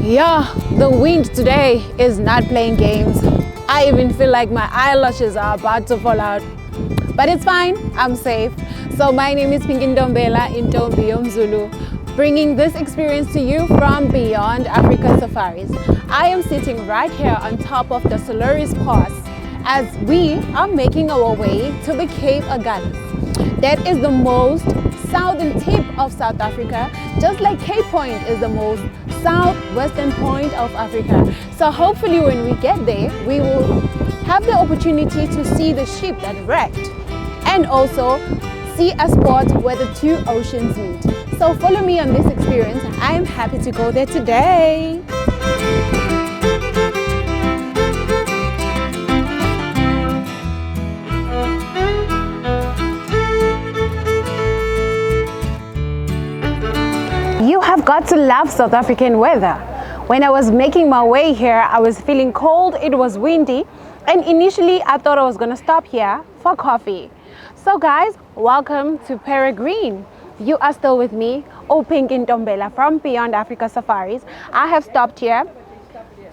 Yeah, the wind today is not playing games. I even feel like my eyelashes are about to fall out. But it's fine, I'm safe. So my name is Pinkindombela Intombi Zulu, bringing this experience to you from Beyond Africa Safaris. I am sitting right here on top of the Solaris Pass as we are making our way to the Cape Agulhas. That is the most southern tip of South Africa, just like Cape Point is the most southwestern point of Africa. So hopefully when we get there, we will have the opportunity to see the ship that wrecked and also see a spot where the two oceans meet. So follow me on this experience. I am happy to go there today. You have got to love South African weather. When I was making my way here, I was feeling cold, it was windy, and initially I thought I was gonna stop here for coffee. So guys, welcome to Peregrine. You are still with me, Pinkindombela from Beyond Africa Safaris. I have stopped here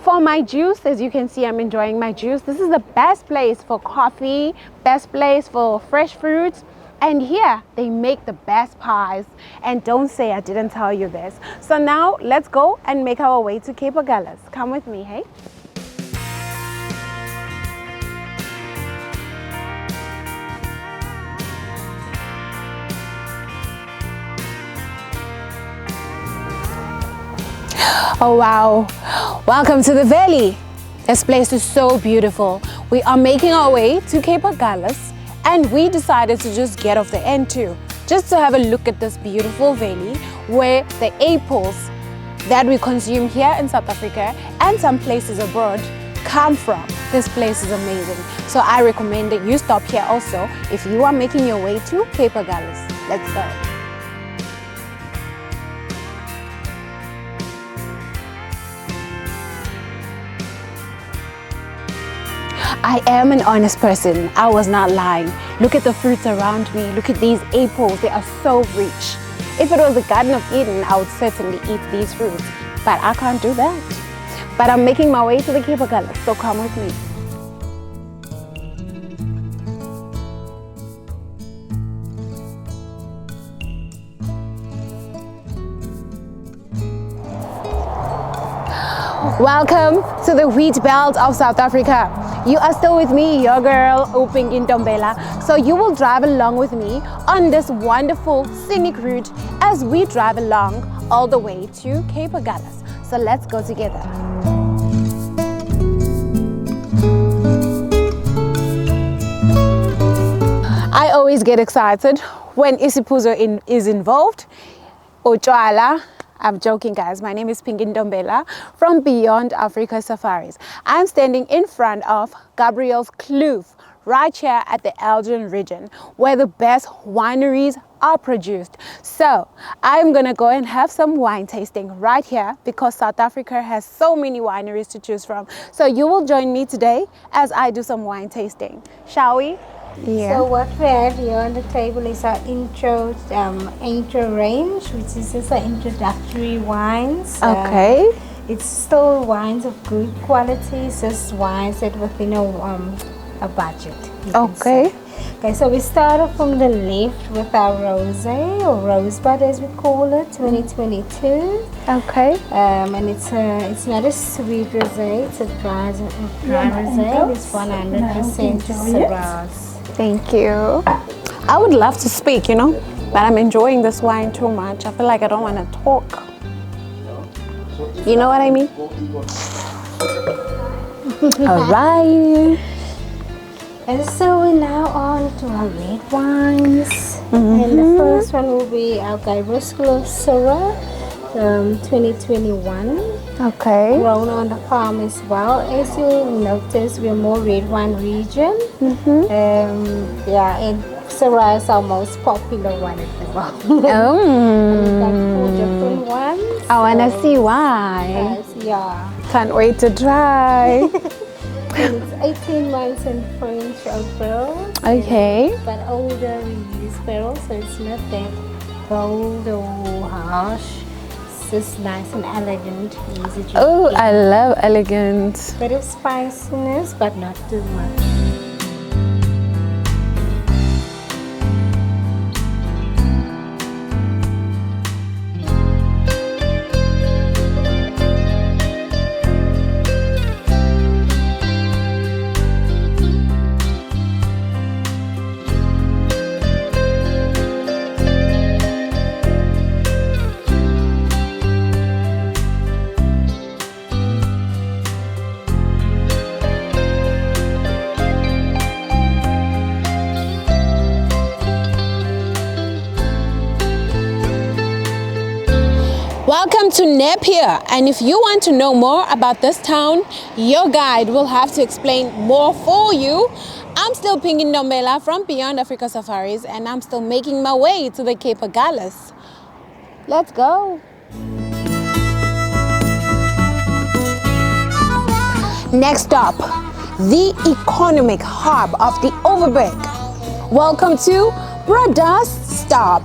for my juice. As you can see, I'm enjoying my juice. This is the best place for coffee, best place for fresh fruits. And here they make the best pies, and don't say I didn't tell you this. So now let's go and make our way to Cape Agulhas. Come with me, hey? Oh wow, welcome to the valley. This place is so beautiful. We are making our way to Cape Agulhas, and we decided to just get off the N2 just to have a look at this beautiful valley where the apples that we consume here in South Africa and some places abroad come from. This place is amazing. So I recommend that you stop here also if you are making your way to Cape Agulhas. Let's go. I am an honest person. I was not lying. Look at the fruits around me. Look at these apples. They are so rich. If it was the Garden of Eden, I would certainly eat these fruits. But I can't do that. But I'm making my way to the Cape Agulhas, so come with me. Welcome to the wheat belt of South Africa. You are still with me, your girl, Pinkindombela. So you will drive along with me on this wonderful scenic route as we drive along all the way to Cape Agulhas. So let's go together. I always get excited when isiphuzo is involved. Utshwala. I'm joking, guys. My name is Pinkindombela from Beyond Africa Safaris. I'm standing in front of Gabriel's Kloof right here at the Elgin region where the best wineries are produced. So I'm gonna go and have some wine tasting right here because South Africa has so many wineries to choose from. So you will join me today as I do some wine tasting. Shall we? Yeah. So what we have here on the table is our intro range, which is just our introductory wines. Okay. It's still wines of good quality. It's just wines that within a budget. Okay. Okay. So we start off from the left with our rosé or rosebud, as we call it, 2022. Okay. And it's not a sweet rosé. It's a dry rosé. It's 100% Shiraz. Thank you. I would love to speak, you know, but I'm enjoying this wine too much. I feel like I don't want to talk. You know what I mean? All right. And so we're now on to our red wines. And the first one will be our Gabriel's Kloof Syrah, 2021. Okay. Grown on the farm as well. As you notice, we're more red wine region. Yeah, and Syrah is our most popular one at the moment. We've got 4 different ones. I want to see why. Yes, yeah. Can't wait to try. And it's 18 months in French oak barrels. Okay. But older in these barrels, so it's not that bold or harsh. It's just nice and elegant, easy to Oh, drink. I love elegant. Bit of spiciness, but not too much. Welcome to Napier, and if you want to know more about this town, your guide will have to explain more for you. I'm still Peregrine Ndombela from Beyond Africa Safaris, and I'm still making my way to the Cape Agulhas. Let's go. Next stop, the economic hub of the Overberg. Welcome to Brothers Stop.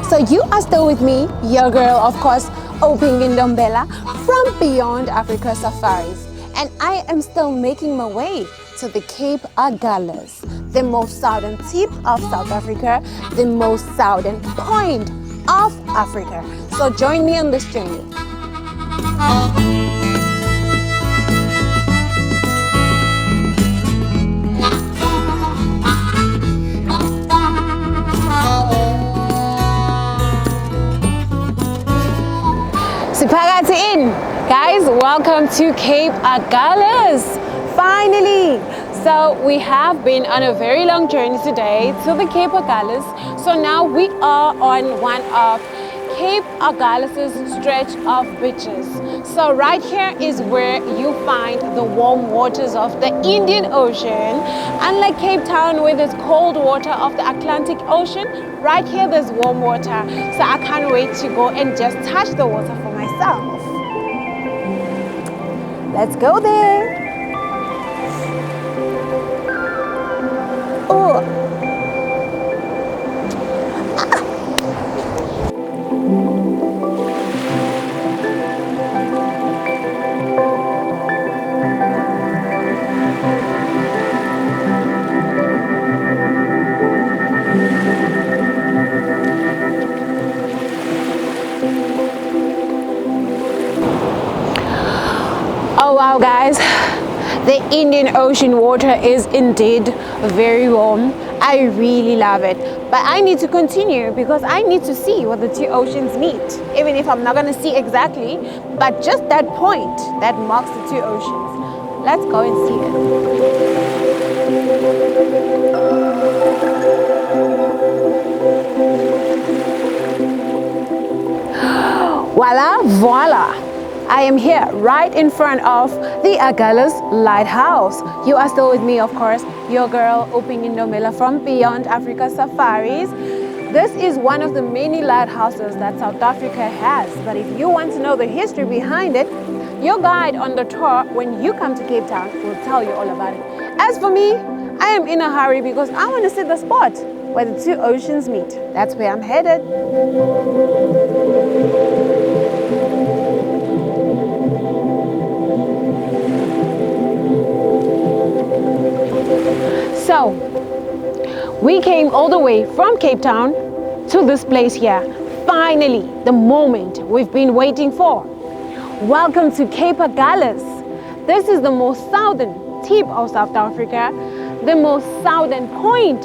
So you are still with me, your girl, of course, Peregrine Ndombela from Beyond Africa Safaris. And I am still making my way to the Cape Agulhas, the most southern tip of South Africa, the most southern point of Africa. So join me on this journey. Sipagati in, guys. Welcome to Cape Agulhas. Finally, so we have been on a very long journey today to the Cape Agulhas. So now we are on one of Cape Agulhas' stretch of beaches. So right here is where you find the warm waters of the Indian Ocean. Unlike Cape Town, where there's cold water of the Atlantic Ocean, right here there's warm water. So I can't wait to go and just touch the water for myself. Let's go there. Oh. Oh wow, guys, the Indian Ocean water is indeed very warm. I really love it, but I need to continue because I need to see where the two oceans meet, even if I'm not going to see exactly, but just that point that marks the two oceans. Let's go and see it. Voila, voila. I am here right in front of the Agulhas lighthouse. You are still with me, of course, your girl Peregrine Ndombela from Beyond Africa Safaris. This is one of the many lighthouses that South Africa has, but if you want to know the history behind it, your guide on the tour when you come to Cape Town will tell you all about it. As for me, I am in a hurry because I want to see the spot where the two oceans meet. That's where I'm headed. So, we came all the way from Cape Town to this place here. Finally, the moment we've been waiting for. Welcome to Cape Agulhas. This is the most southern tip of South Africa, the most southern point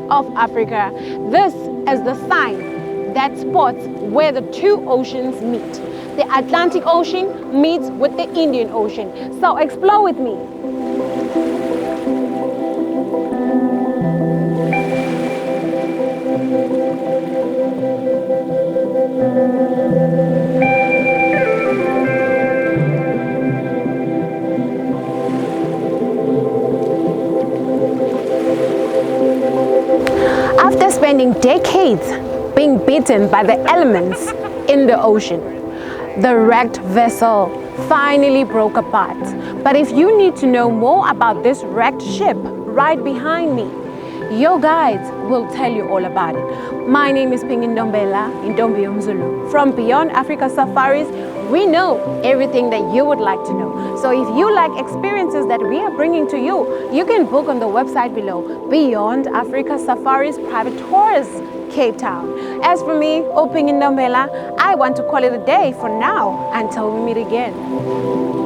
of Africa. This is the sign that spots where the two oceans meet. The Atlantic Ocean meets with the Indian Ocean. So explore with me. After spending decades being beaten by the elements in the ocean, the wrecked vessel finally broke apart. But if you need to know more about this wrecked ship right behind me, Your guides will tell you all about it. My name is Pingindombela Indombi Umzulu. From Beyond Africa Safaris, we know everything that you would like to know. So if you like experiences that we are bringing to you, you can book on the website below, Beyond Africa Safaris Private Tours, Cape Town. As for me, Pingindombela, I want to call it a day for now until we meet again.